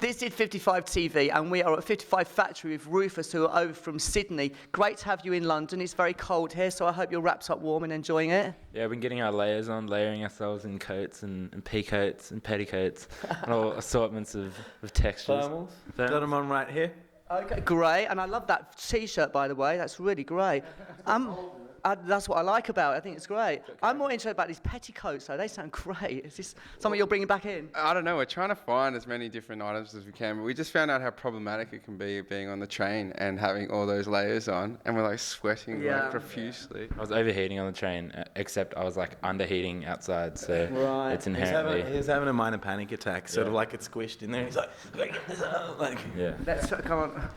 This is 55 TV, and we are at 55 Factory with Rufus, who are over from Sydney. Great to have you in London. It's very cold here, so I hope you're wrapped up warm and enjoying it. Yeah, we've been getting our layers on, layering ourselves in coats and pea-coats and petticoats and all assortments of textures. Thermals. Got them on right here. Okay, great. And I love that T-shirt, by the way. That's really great. That's what I like about it. I think it's great. I'm more interested about these petticoats, though. They sound great. Is this something you're bringing back in? I don't know. We're trying to find as many different items as we can, but we just found out how problematic it can be being on the train and having all those layers on, and we're like sweating like profusely. I was overheating on the train, except I was like underheating outside, so it's inherently... He's having a minor panic attack, sort of like it's squished in there. He's like, yeah. Let's come on.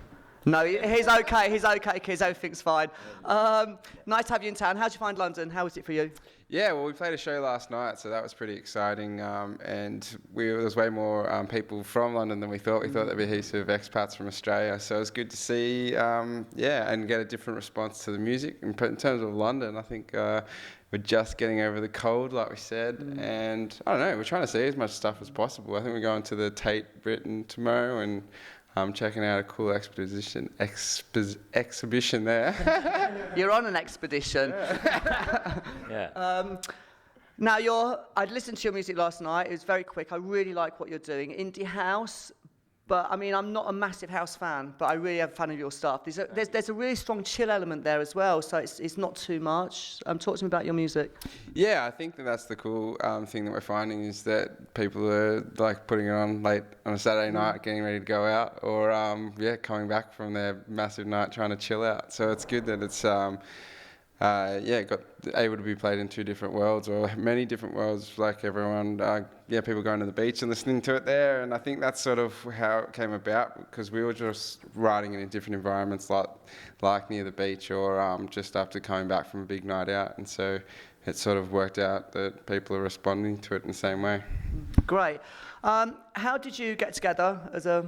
No, he's okay. He's okay, kids. Everything's fine. Nice to have you in town. How did you find London? How was it for you? Yeah, well, we played a show last night, so that was pretty exciting. And there was way more people from London than we thought. We thought there'd be heaps of expats from Australia, so it was good to see, and get a different response to the music. In terms of London, I think we're just getting over the cold, like we said, and I don't know, we're trying to see as much stuff as possible. I think we're going to the Tate Britain tomorrow, and I'm checking out a cool exhibition there. You're on an expedition. Yeah. Now, I listened to your music last night. It was very quick. I really like what you're doing. Indie house, but I mean, I'm not a massive house fan, but I really am a fan of your stuff. There's a really strong chill element there as well, so it's not too much. Talk to me about your music. Yeah, I think that's the cool thing that we're finding is that people are like putting it on late on a Saturday night, getting ready to go out, or coming back from their massive night trying to chill out. So it's good that it's able to be played in two different worlds, or many different worlds, like everyone, people going to the beach and listening to it there, and I think that's sort of how it came about, because we were just writing it in different environments, like near the beach, or just after coming back from a big night out, and so it sort of worked out that people are responding to it in the same way. Great. How did you get together as a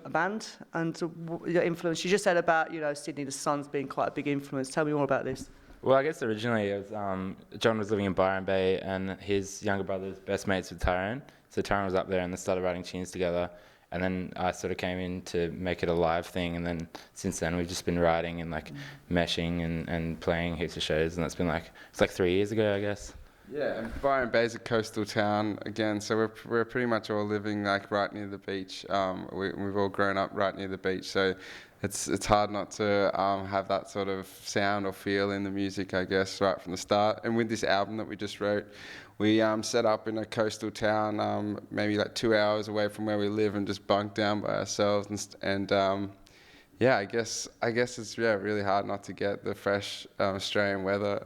band, and your influence? You just said about Sydney the Suns being quite a big influence. Tell me more about this. Well, I guess originally it was, John was living in Byron Bay, and his younger brother's best mates with Tyrone. So Tyrone was up there and they started writing tunes together. And then I sort of came in to make it a live thing. And then since then we've just been writing and like meshing and playing heaps of shows. And that's been it's like 3 years ago, I guess. Yeah, and Byron Bay's a coastal town again, so we're pretty much all living like right near the beach. We've all grown up right near the beach, so it's hard not to have that sort of sound or feel in the music, I guess, right from the start. And with this album that we just wrote, we set up in a coastal town, maybe like 2 hours away from where we live, and just bunked down by ourselves. I guess it's really hard not to get the fresh Australian weather,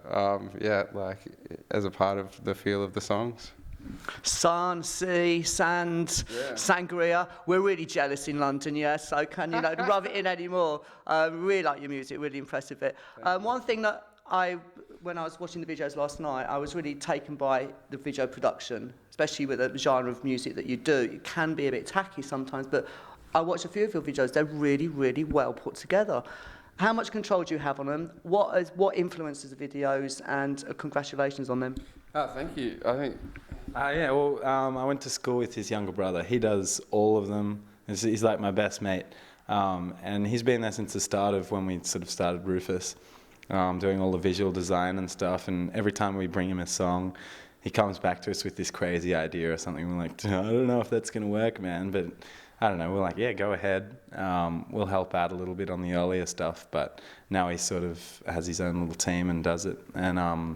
as a part of the feel of the songs. Sun, sea, sand, sangria. We're really jealous in London, so can you rub it in anymore? Really like your music, really impressive it. One thing that when I was watching the videos last night, I was really taken by the video production, especially with the genre of music that you do. It can be a bit tacky sometimes, but I watched a few of your videos. They're really, really well put together. How much control do you have on them? What influences the videos, and congratulations on them? Oh, thank you. I think... I went to school with his younger brother. He does all of them. He's like my best mate. And he's been there since the start of when we sort of started Rufus, doing all the visual design and stuff. And every time we bring him a song, he comes back to us with this crazy idea or something. We're like, I don't know if that's going to work, man. But I don't know. We're like, yeah, go ahead. We'll help out a little bit on the earlier stuff. But now he sort of has his own little team and does it. And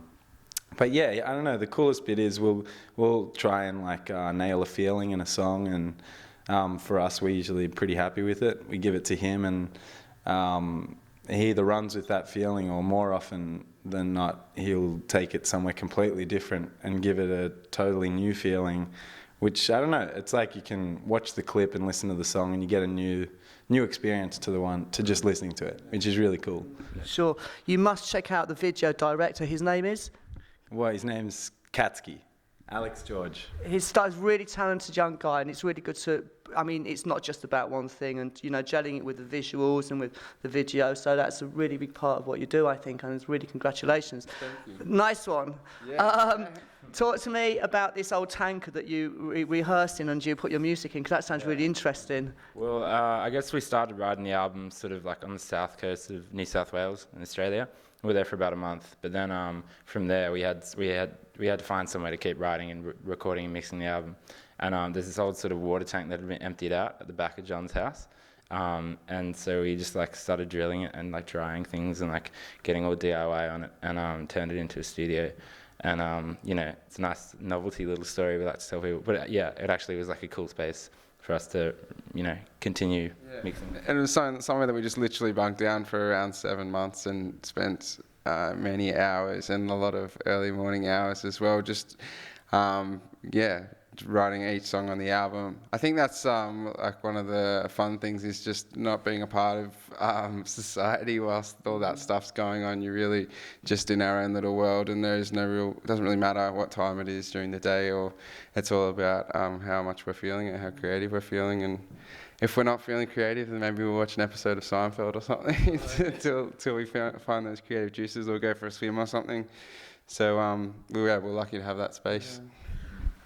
but yeah, I don't know. The coolest bit is we'll try and nail a feeling in a song, and for us, we're usually pretty happy with it. We give it to him, and he either runs with that feeling, or more often than not, he'll take it somewhere completely different and give it a totally new feeling. Which, I don't know, it's like you can watch the clip and listen to the song, and you get a new experience to just listening to it, which is really cool. Sure. You must check out the video director. His name is? Well, his name's Katsky. Alex George. He's a really talented young guy, and it's really good to. I mean, it's not just about one thing, and gelling it with the visuals and with the video. So that's a really big part of what you do, I think, and it's really congratulations. Thank you. Nice one. Yeah. Talk to me about this old tanker that you rehearsed in and you put your music in, because that sounds really interesting. Well, I guess we started writing the album sort of like on the south coast of New South Wales in Australia. We were there for about a month, but then from there we had to find somewhere to keep writing and recording and mixing the album. And there's this old sort of water tank that had been emptied out at the back of John's house. And so we just like started drilling it and like drying things and like getting all DIY on it and turned it into a studio. And it's a nice novelty little story we like to tell people. But it actually was like a cool space for us to, continue mixing. And it was somewhere that we just literally bunked down for around 7 months and spent many hours and a lot of early morning hours as well. Just, writing each song on the album. I think that's like one of the fun things is just not being a part of society whilst all that stuff's going on. You're really just in our own little world, and there's it doesn't really matter what time it is during the day, or it's all about how much we're feeling and how creative we're feeling. And if we're not feeling creative, then maybe we'll watch an episode of Seinfeld or something till we find those creative juices, or go for a swim or something. So we're lucky to have that space. Yeah.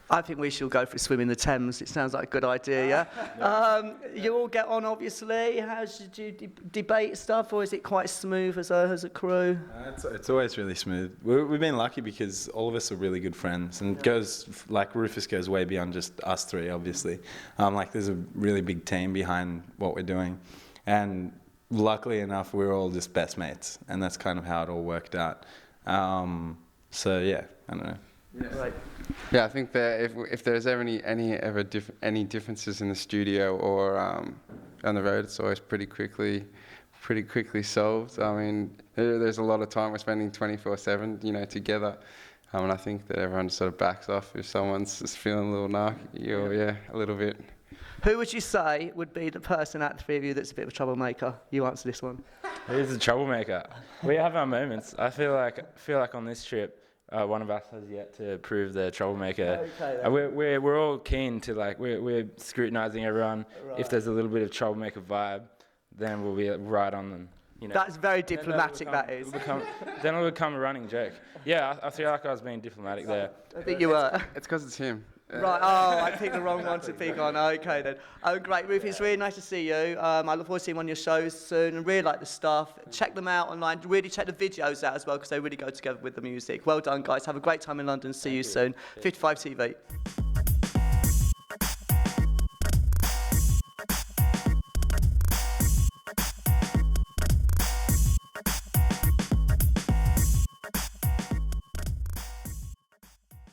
I think we should go for a swim in the Thames. It sounds like a good idea, yeah? You all get on, obviously. How did you debate stuff, or is it quite smooth as a crew? It's always really smooth. We've been lucky because all of us are really good friends, and it goes, like Rufus goes way beyond just us three, obviously. There's a really big team behind what we're doing, and luckily enough, we're all just best mates, and that's kind of how it all worked out. I don't know. Yeah. Right. Yeah, I think that if there's ever any differences in the studio or on the road, it's always pretty quickly solved. I mean, there's a lot of time we're spending 24/7, together, and I think that everyone sort of backs off if someone's just feeling a little narky or a little bit. Who would you say would be the person out of the three of you that's a bit of a troublemaker? You answer this one. Who's a troublemaker? We have our moments. I feel like on this trip, one of us has yet to prove the troublemaker. Okay, we're all keen to we're scrutinising everyone. Right. If there's a little bit of troublemaker vibe, then we'll be right on them. That's very diplomatic. That is. Then it'll become a running joke. Yeah, I feel like I was being diplomatic there. I think you were. It's because it's him. Right, I picked the wrong one to pick on. Okay then. Oh, great, Rufus, it's really nice to see you. I look forward to seeing one of your shows soon and really like the stuff. Check them out online. Really check the videos out as well because they really go together with the music. Well done, guys. Have a great time in London. See you soon. 55 TV.